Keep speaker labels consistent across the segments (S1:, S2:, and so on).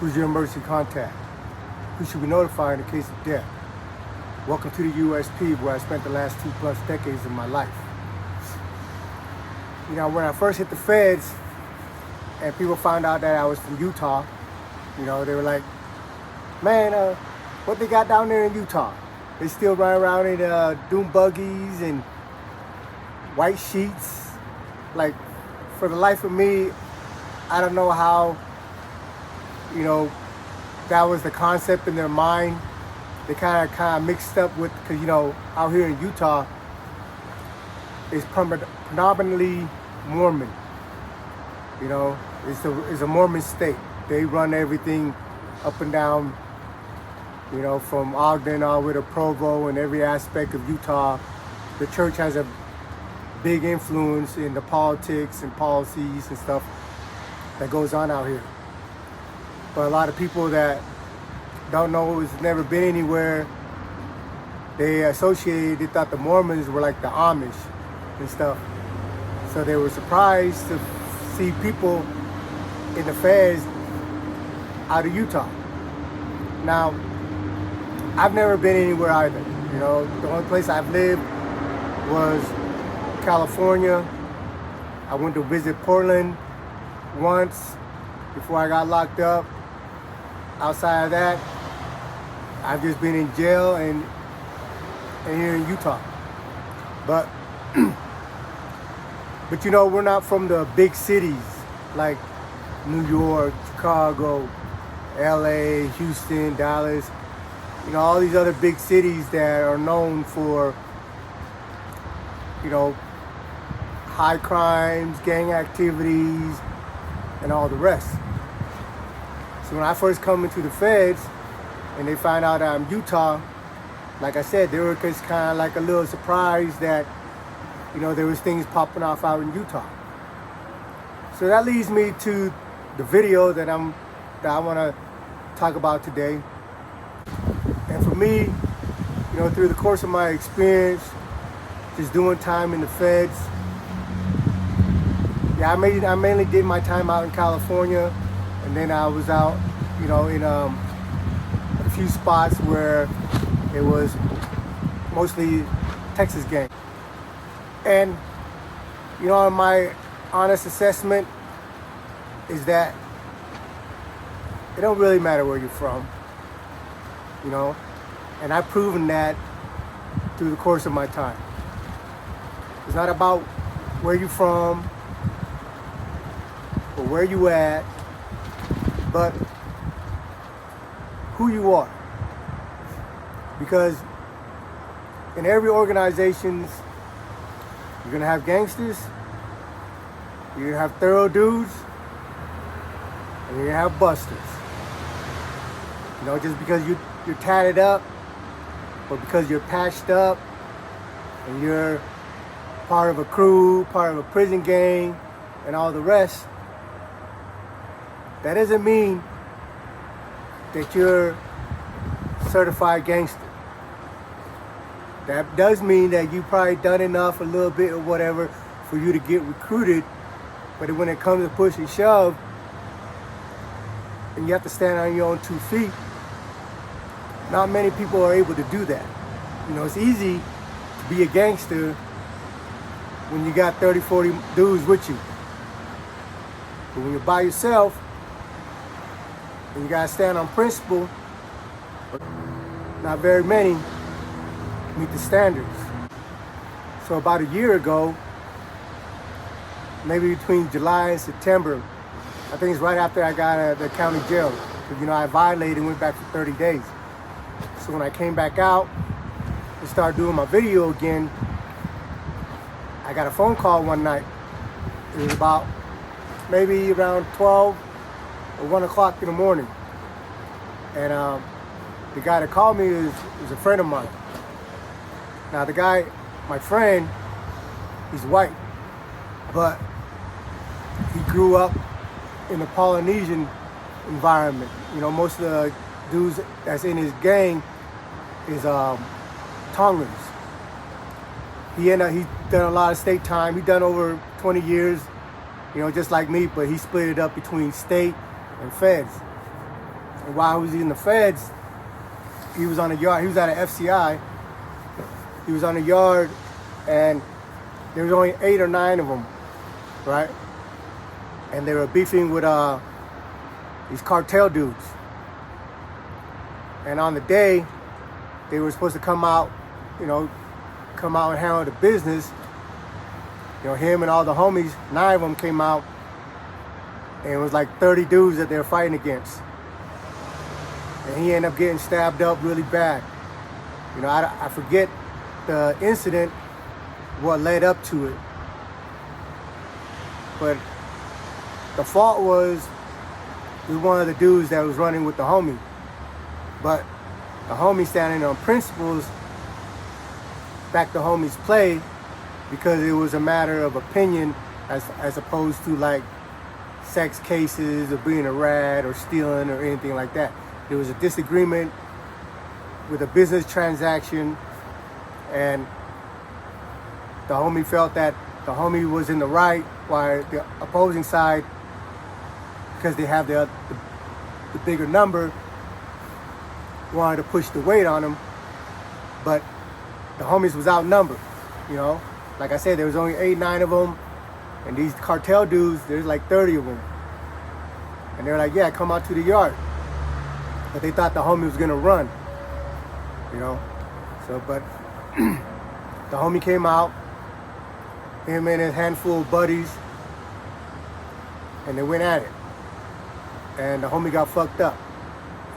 S1: Who's your emergency contact? Who should be notified in the case of death? Welcome to the USP, where I spent the last 2+ decades of my life. You know, when I first hit the feds and people found out that I was from Utah, you know, they were like, man, what they got down there in Utah? They still run around in dune buggies and white sheets. Like, for the life of me, I don't know how, you know, that was the concept in their mind. They kind of mixed up with, because, you know, out here in Utah, it's predominantly Mormon. You know, it's a Mormon state. They run everything up and down, you know, from Ogden all the way to Provo and every aspect of Utah. The church has a big influence in the politics and policies and stuff that goes on out here. But a lot of people that don't know, has never been anywhere, they thought the Mormons were like the Amish and stuff. So they were surprised to see people in the feds out of Utah. Now, I've never been anywhere either. You know, the only place I've lived was California. I went to visit Portland once before I got locked up. Outside of that, I've just been in jail and here in Utah. But you know, we're not from the big cities like New York, Chicago, LA, Houston, Dallas. You know, all these other big cities that are known for, you know, high crimes, gang activities, and all the rest. So when I first come into the feds and they find out I'm Utah, like I said, they were just kind of like a little surprised that, you know, there was things popping off out in Utah. So that leads me to the video that I want to talk about today. And for me, you know, through the course of my experience, just doing time in the feds, yeah, I mainly did my time out in California, and then I was out, you know, in a few spots where it was mostly Texas gang. And, you know, my honest assessment is that it don't really matter where you're from, you know, and I've proven that through the course of my time. It's not about where you're from or where you at, but who you are. Because in every organization, you're gonna have gangsters, you're gonna have thorough dudes, and you're gonna have busters. You know, just because you're tatted up, or because you're patched up, and you're part of a crew, part of a prison gang, and all the rest, that doesn't mean that you're certified gangster. That does mean that you probably done enough, a little bit or whatever, for you to get recruited. But when it comes to push and shove, and you have to stand on your own 2 feet, not many people are able to do that. You know, it's easy to be a gangster when you got 30, 40 dudes with you. But when you're by yourself, and you gotta stand on principle, not very many meet the standards. So about a year ago, maybe between July and September, I think it's right after I got out of the county jail, because, you know, I violated and went back for 30 days. So when I came back out and started doing my video again, I got a phone call one night. It was about maybe around 12 or 1 o'clock in the morning. And the guy that called me is a friend of mine. Now the guy, my friend, he's white, but he grew up in a Polynesian environment. You know, most of the dudes that's in his gang is Tongans. He's done a lot of state time. He's done over 20 years, you know, just like me, but he split it up between state and feds. And while he was in the feds, he was on the yard. He was at an FCI. He was on the yard, and there was only 8 or 9 of them, right? And they were beefing with these cartel dudes. And on the day, they were supposed to come out and handle the business. Him and all the homies, 9 of them came out, and it was like 30 dudes that they were fighting against. And he ended up getting stabbed up really bad. I forget the incident, what led up to it. But the fault was one of the dudes that was running with the homie. But the homie, standing on principles, backed the homie's play because it was a matter of opinion as opposed to like sex cases or being a rat or stealing or anything like that. There was a disagreement with a business transaction, and the homie felt that the homie was in the right, while the opposing side, because they have the bigger number, wanted to push the weight on him. But the homies was outnumbered. Like I said, there was only 8, 9 of them, and these cartel dudes, there's like 30 of them. And they're like, yeah, come out to the yard. But they thought the homie was gonna run, but the homie came out, him and his handful of buddies, and they went at it. And the homie got fucked up.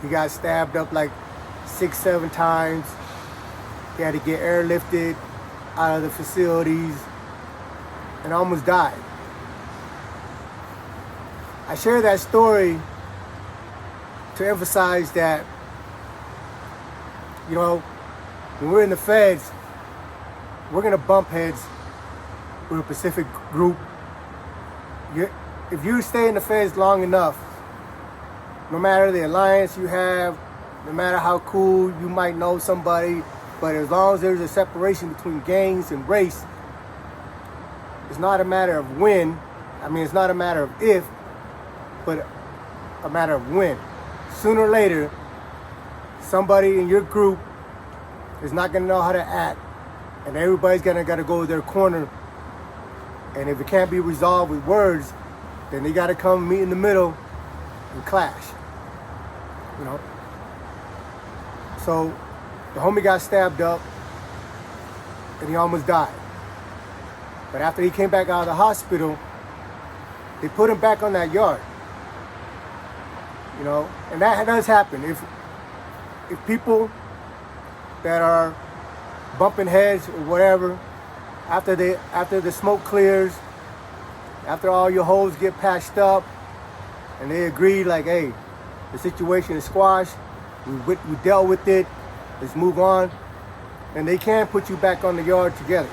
S1: He got stabbed up like 6, 7 times. He had to get airlifted out of the facilities and almost died. I share that story to emphasize that, when we're in the feds, we're gonna bump heads with a specific group. If you stay in the feds long enough, no matter the alliance you have, no matter how cool you might know somebody, but as long as there's a separation between gangs and race, it's not a matter of when. It's not a matter of if, but a matter of when. Sooner or later, somebody in your group is not going to know how to act, and everybody's got to go to their corner. And if it can't be resolved with words, then they got to come meet in the middle and clash. So the homie got stabbed up, and he almost died. But after he came back out of the hospital, they put him back on that yard. And that does happen. If people that are bumping heads or whatever, after the smoke clears, after all your holes get patched up, and they agree like, hey, the situation is squashed, we dealt with it, let's move on, and they can put you back on the yard together.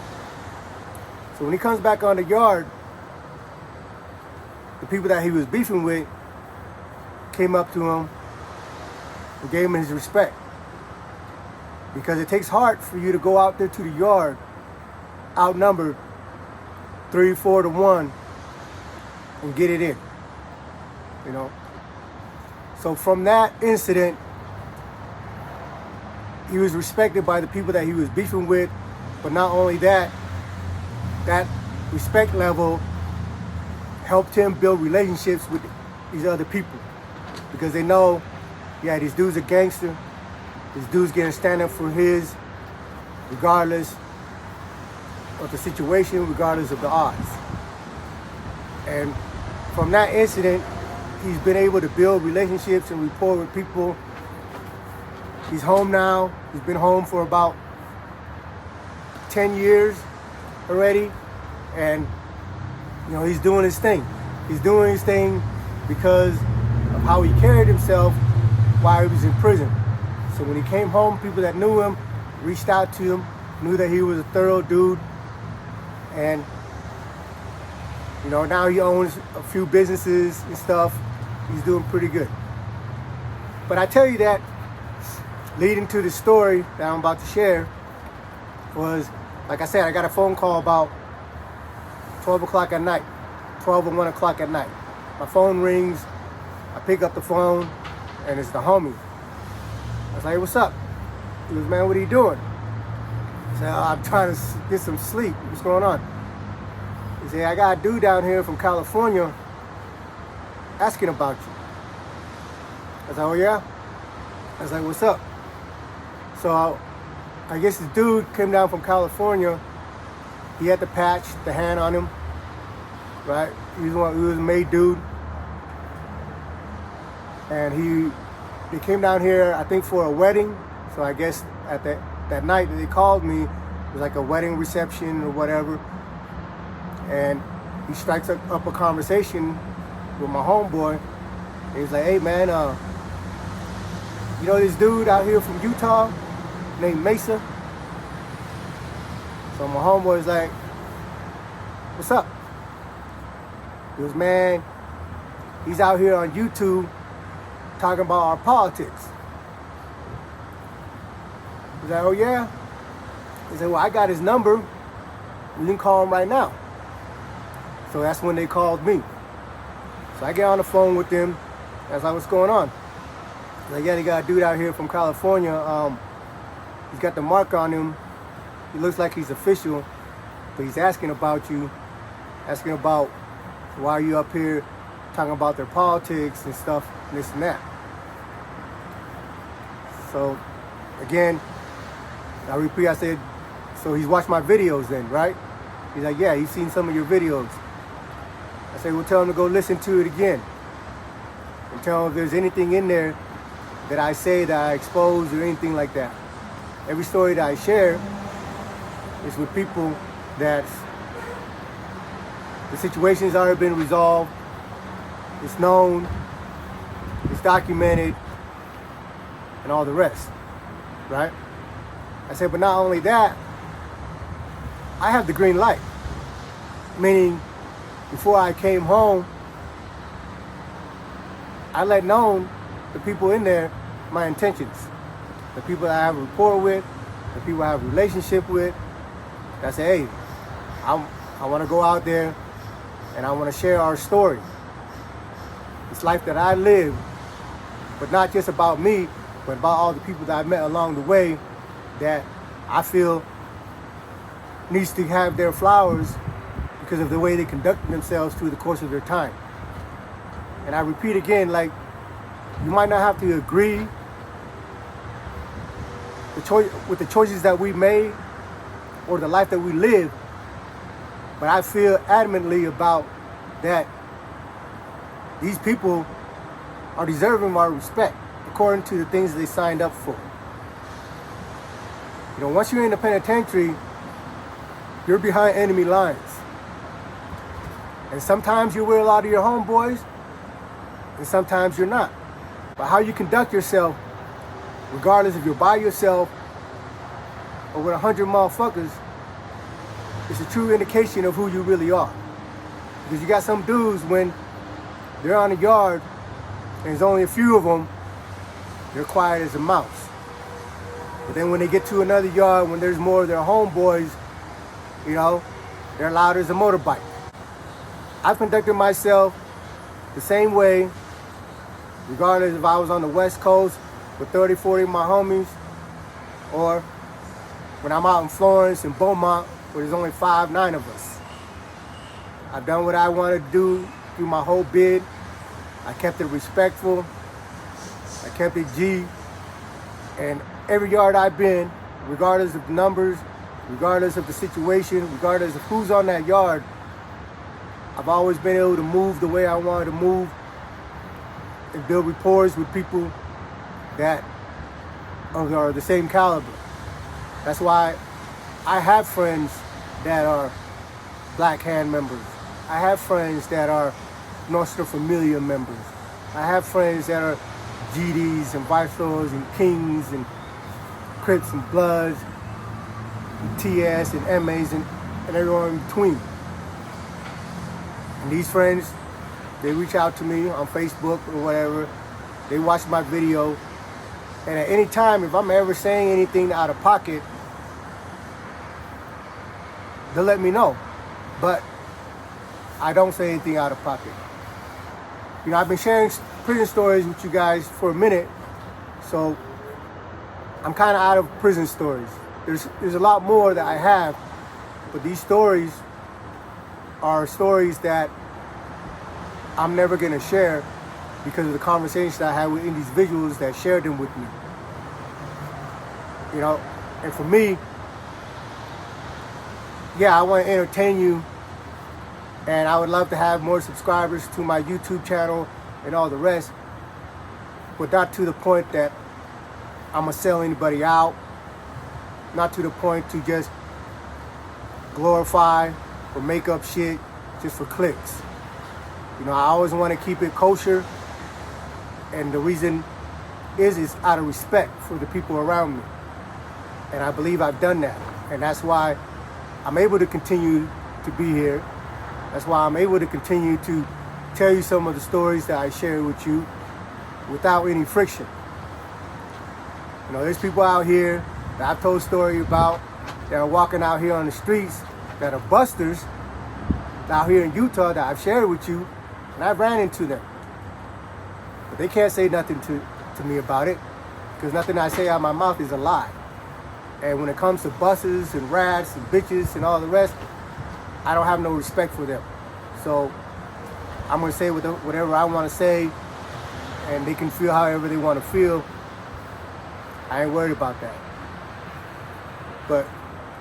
S1: So when he comes back on the yard, the people that he was beefing with came up to him and gave him his respect. Because it takes heart for you to go out there to the yard, outnumbered 3-4 to 1, and get it in. So from that incident, he was respected by the people that he was beefing with. But not only that, that respect level helped him build relationships with these other people, because they know, yeah, these dudes are gangster. This dude's gonna stand up for his, regardless of the situation, regardless of the odds. And from that incident, he's been able to build relationships and rapport with people. He's home now. He's been home for about 10 years already. And, he's doing his thing. He's doing his thing because of how he carried himself while he was in prison. So when he came home, people that knew him reached out to him, knew that he was a thorough dude. And, now he owns a few businesses and stuff. He's doing pretty good. But I tell you that, leading to the story that I'm about to share, was, like I said, I got a phone call about 12 o'clock at night, 12 or 1 o'clock at night. My phone rings, I pick up the phone, and it's the homie. I was like, what's up? He goes, man, what are you doing? I said, I'm trying to get some sleep. What's going on? He said, I got a dude down here from California asking about you. I was like, oh yeah? I was like, what's up? So I guess this dude came down from California. He had the patch, the hand on him, right? He was a made dude. And they came down here, I think, for a wedding. So I guess at that night that they called me, it was like a wedding reception or whatever. And he strikes up a conversation with my homeboy. And he's like, hey man, you know this dude out here from Utah named Mesa? So my homeboy's like, what's up? He goes, man, he's out here on YouTube talking about our politics. He's like, oh yeah? He said, well, I got his number. You can call him right now. So that's when they called me. So I get on the phone with them. I was like, what's going on? He's like, yeah, they got a dude out here from California. He's got the mark on him. He looks like he's official, but he's asking about you, asking about why are you up here talking about their politics and stuff, and this and that. So again, I repeat, I said, so he's watched my videos then, right? He's like, yeah, he's seen some of your videos. I said, well, tell him to go listen to it again. And tell him if there's anything in there that I say that I expose or anything like that. Every story that I share is with people that the situation's already been resolved, it's known, it's documented, and all the rest, right? I said, but not only that, I have the green light. Meaning, before I came home, I let known the people in there my intentions. The people that I have a rapport with, the people I have a relationship with. I say, hey, I want to go out there and I want to share our story. This life that I live, but not just about me, but about all the people that I've met along the way that I feel needs to have their flowers because of the way they conducted themselves through the course of their time. And I repeat again, like, you might not have to agree with the choices that we made or the life that we live, but I feel adamantly about that these people are deserving of our respect according to the things they signed up for. You know, once you're in the penitentiary, you're behind enemy lines. And sometimes you're with a lot of your homeboys, and sometimes you're not. But how you conduct yourself, regardless if you're by yourself or with 100 motherfuckers, is a true indication of who you really are. Because you got some dudes, when they're on the yard and there's only a few of them, they're quiet as a mouse. But then when they get to another yard, when there's more of their homeboys, you know, they're loud as a motorbike. I've conducted myself the same way, regardless if I was on the West Coast with 30, 40 of my homies, or when I'm out in Florence and Beaumont, where there's only 5, 9 of us. I've done what I wanted to do through my whole bid. I kept it respectful. I kept it G. And every yard I've been, regardless of the numbers, regardless of the situation, regardless of who's on that yard, I've always been able to move the way I wanted to move and build rapport with people that are the same caliber. That's why I have friends that are Black Hand members. I have friends that are Nostra Familia members. I have friends that are GDs and Viceroys and Kings and Crips and Bloods and TS and MAs and everyone in between. And these friends, they reach out to me on Facebook or whatever. They watch my video. And at any time, if I'm ever saying anything out of pocket, they'll let me know. But I don't say anything out of pocket. You know, I've been sharing prison stories with you guys for a minute, so I'm kind of out of prison stories. There's a lot more that I have, but these stories are stories that I'm never gonna share because of the conversations that I had with individuals that shared them with me. You know, and for me, yeah, I want to entertain you, and I would love to have more subscribers to my YouTube channel and all the rest, but not to the point that I'm gonna sell anybody out, not to the point to just glorify or make up shit just for clicks. You know, I always want to keep it kosher, and the reason is out of respect for the people around me. And I believe I've done that. And that's why I'm able to continue to be here. That's why I'm able to continue to tell you some of the stories that I share with you without any friction. You know, there's people out here that I've told story about that are walking out here on the streets that are busters out here in Utah that I've shared with you, and I've ran into them. But they can't say nothing to me about it, because nothing I say out of my mouth is a lie. And when it comes to buses and rats and bitches and all the rest, I don't have no respect for them. So I'm gonna say whatever I wanna say, and they can feel however they wanna feel. I ain't worried about that. But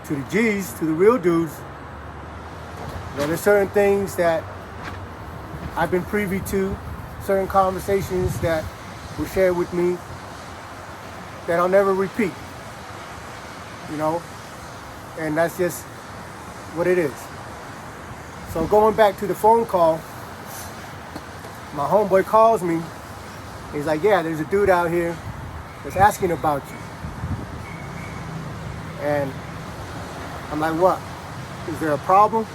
S1: to the G's, to the real dudes, you know, there's certain things that I've been privy to, certain conversations that were shared with me that I'll never repeat. You know, and that's just what it is. So going back to the phone call, my homeboy calls me. He's like, yeah, there's a dude out here that's asking about you. And I'm like, what? Is there a problem?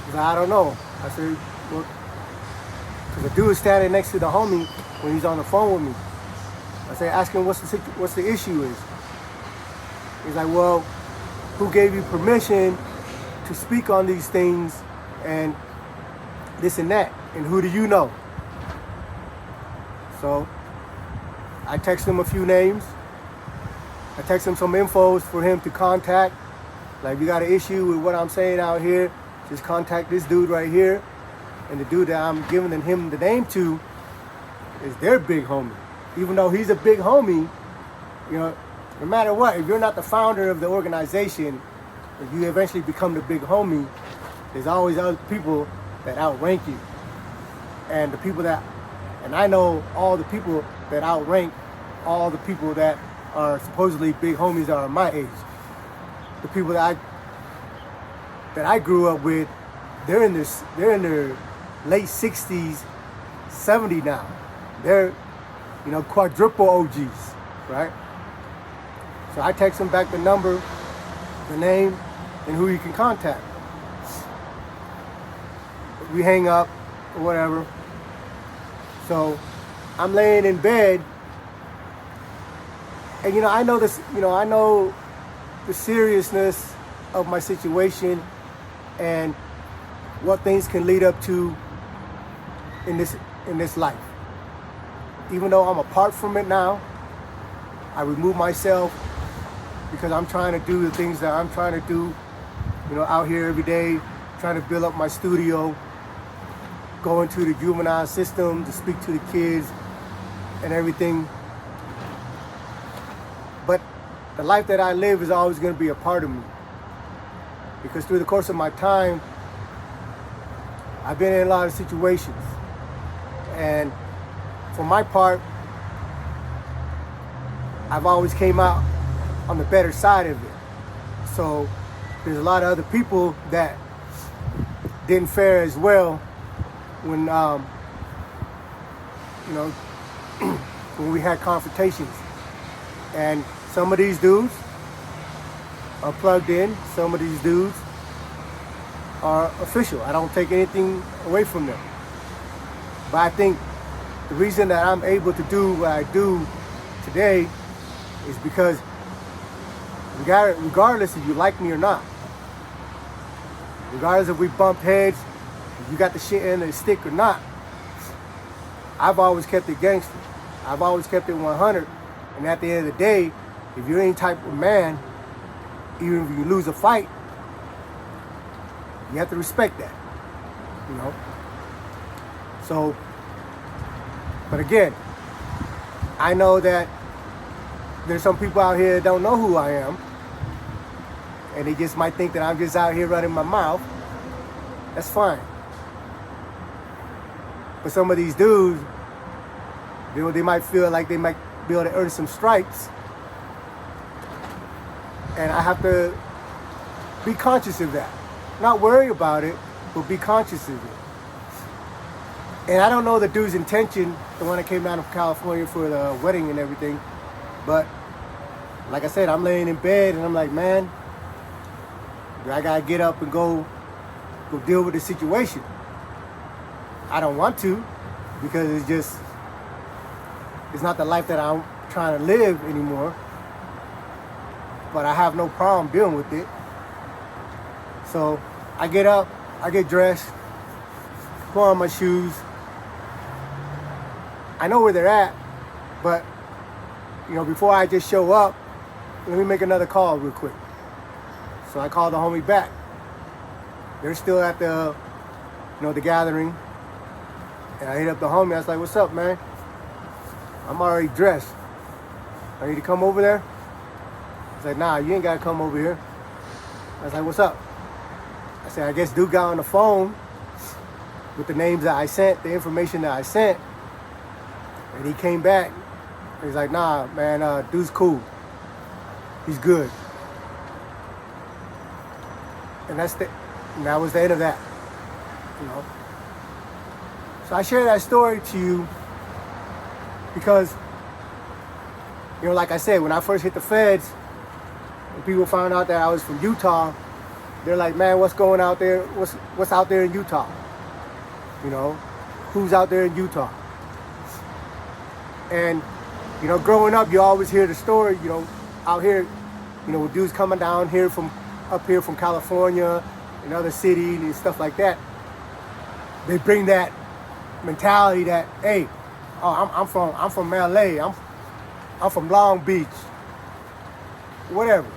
S1: He's like, I don't know. I said, well, because the dude is standing next to the homie when he's on the phone with me. I said, ask him what's the issue is. He's like, well, who gave you permission to speak on these things and this and that? And who do you know? So I text him a few names. I text him some infos for him to contact. Like, if you got an issue with what I'm saying out here, just contact this dude right here. And the dude that I'm giving him the name to is their big homie. Even though he's a big homie, you know, no matter what, if you're not the founder of the organization, if you eventually become the big homie, there's always other people that outrank you. And the people that, and I know all the people that outrank all the people that are supposedly big homies that are my age. The people that I grew up with, they're in their late 60s, 70 now. They're, you know, quadruple OGs, right? So I text him back the number, the name, and who you can contact. We hang up or whatever. So I'm laying in bed, and you know, I know the seriousness of my situation and what things can lead up to in this life. Even though I'm apart from it now, I remove myself because I'm trying to do the things that I'm trying to do, you know, out here every day, trying to build up my studio, going to the juvenile system to speak to the kids and everything. But the life that I live is always going to be a part of me, because through the course of my time, I've been in a lot of situations. And for my part, I've always came out on the better side of it. So there's a lot of other people that didn't fare as well when, you know, when we had confrontations. And some of these dudes are plugged in. Some of these dudes are official. I don't take anything away from them. But I think the reason that I'm able to do what I do today is because regardless if you like me or not, regardless if we bump heads, if you got the shit in the stick or not, I've always kept it gangster. I've always kept it 100. And at the end of the day, if you're any type of man, even if you lose a fight, you have to respect that, you know? So, but again, I know that there's some people out here that don't know who I am, and they just might think that I'm just out here running my mouth. That's fine. But some of these dudes, you know, they might feel like they might be able to earn some stripes, and I have to be conscious of that. Not worry about it, but be conscious of it. And I don't know the dude's intention, the one that came down from California for the wedding and everything, but like I said, I'm laying in bed and I'm like, man, I gotta get up and go deal with the situation. I don't want to, because it's not the life that I'm trying to live anymore. But I have no problem dealing with it. So I get up, I get dressed, put on my shoes. I know where they're at, but you know, before I just show up, let me make another call real quick. So I called the homie back. They're still at the gathering. And I hit up the homie. I was like, what's up, man? I'm already dressed. I need to come over there? He's like, nah, you ain't got to come over here. I was like, what's up? I said, I guess dude got on the phone with the names that I sent, the information that I sent. And he came back. He's like, nah, man, dude's cool. He's good. And that was the end of that, you know. So I share that story to you because, you know, like I said, when I first hit the feds, and people found out that I was from Utah, they're like, man, what's going out there? What's out there in Utah? You know, who's out there in Utah? And, you know, growing up, you always hear the story, you know, out here, you know, with dudes coming down here up here from California and other cities and stuff like that. They bring that mentality that, hey, I'm from LA, I'm from Long Beach, whatever.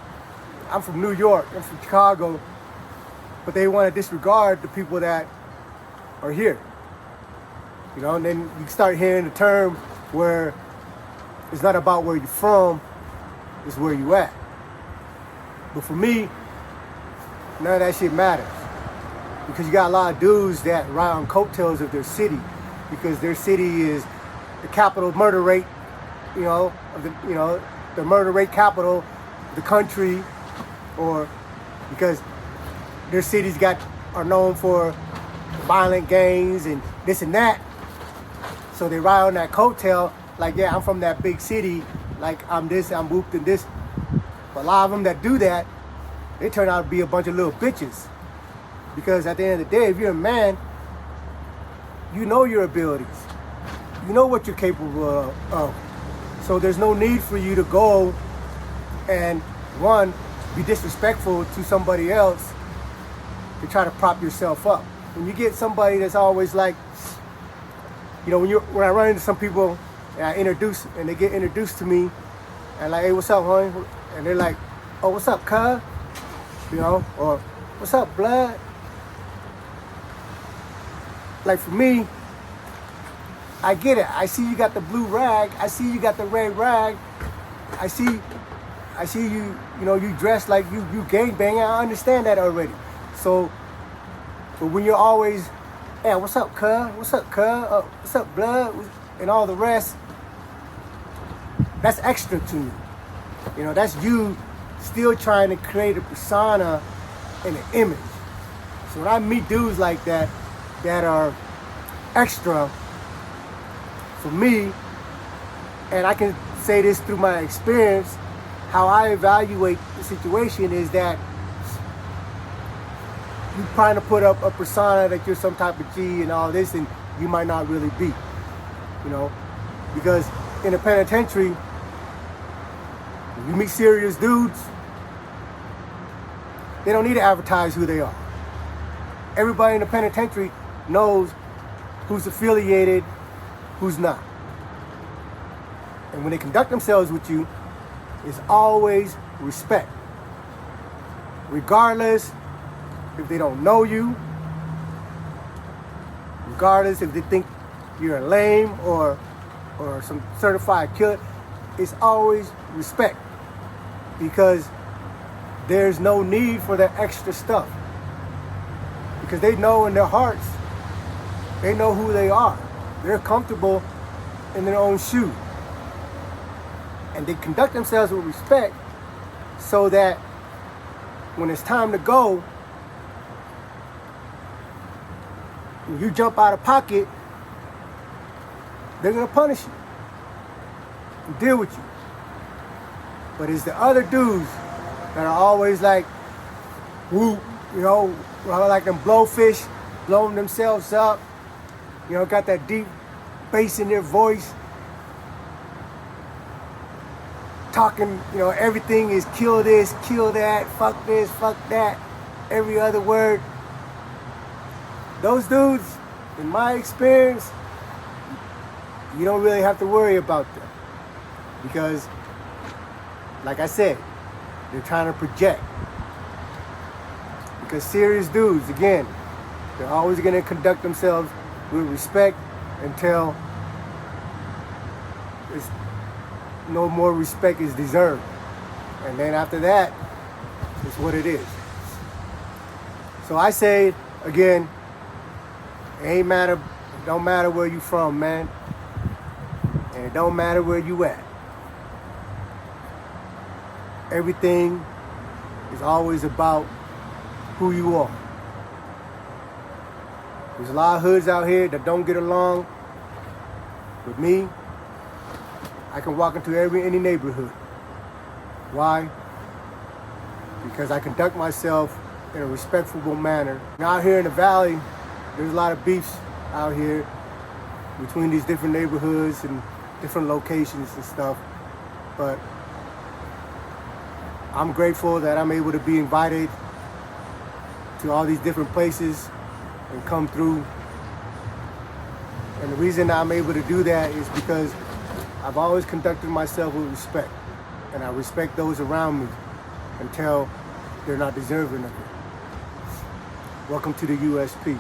S1: I'm from New York, I'm from Chicago, but they want to disregard the people that are here. You know, and then you start hearing the term where it's not about where you're from, it's where you at. But for me, none of that shit matters. Because you got a lot of dudes that ride on coattails of their city, because their city is the capital murder rate, you know, the murder rate capital of the country, or because their cities are known for violent gangs and this and that. So they ride on that coattail like, yeah, I'm from that big city, like I'm this, I'm whooped and this. But a lot of them that do that, they turn out to be a bunch of little bitches. Because at the end of the day, if you're a man, you know your abilities. You know what you're capable of. So there's no need for you to go and, one, be disrespectful to somebody else to try to prop yourself up. When you get somebody that's always like, you know, when I run into some people and they get introduced to me, and like, hey, what's up, homie? And they're like, oh, what's up, cuz? You know, or what's up, blood? Like for me, I get it. I see you got the blue rag. I see you got the red rag. I see you, you know, you dress like you gangbang. I understand that already. So, but when you're always, hey, what's up, cuz? What's up, cuz? What's up, blood? And all the rest, that's extra to me. You know, that's you still trying to create a persona and an image. So when I meet dudes like that are extra for me, and I can say this through my experience, how I evaluate the situation is that you're trying to put up a persona that you're some type of G and all this, and you might not really be, you know, because in a penitentiary, you meet serious dudes, they don't need to advertise who they are. Everybody in the penitentiary knows who's affiliated who's not. And when they conduct themselves with you, it's always respect. Regardless if they don't know you, regardless if they think you're a lame or some certified killer, it's always respect. Because there's no need for that extra stuff. Because they know in their hearts, they know who they are. They're comfortable in their own shoe. And they conduct themselves with respect so that when it's time to go, when you jump out of pocket, they're gonna punish you and deal with you. But it's the other dudes that are always like, whoop, you know, like them blowfish, blowing themselves up, you know, got that deep bass in their voice, talking, you know, everything is kill this, kill that, fuck this, fuck that, every other word. Those dudes, in my experience, you don't really have to worry about them. Because, like I said, they're trying to project. Because serious dudes, again, they're always going to conduct themselves with respect until it's no more respect is deserved. And then after that, it's what it is. So I say, again, it don't matter where you from, man. And it don't matter where you at. Everything is always about who you are. There's a lot of hoods out here that don't get along with me. I can walk into any neighborhood. Why? Because I conduct myself in a respectful manner. And out here in the valley, there's a lot of beefs out here between these different neighborhoods and different locations and stuff. But I'm grateful that I'm able to be invited to all these different places and come through. And the reason I'm able to do that is because I've always conducted myself with respect. And I respect those around me until they're not deserving of it. Welcome to the USP.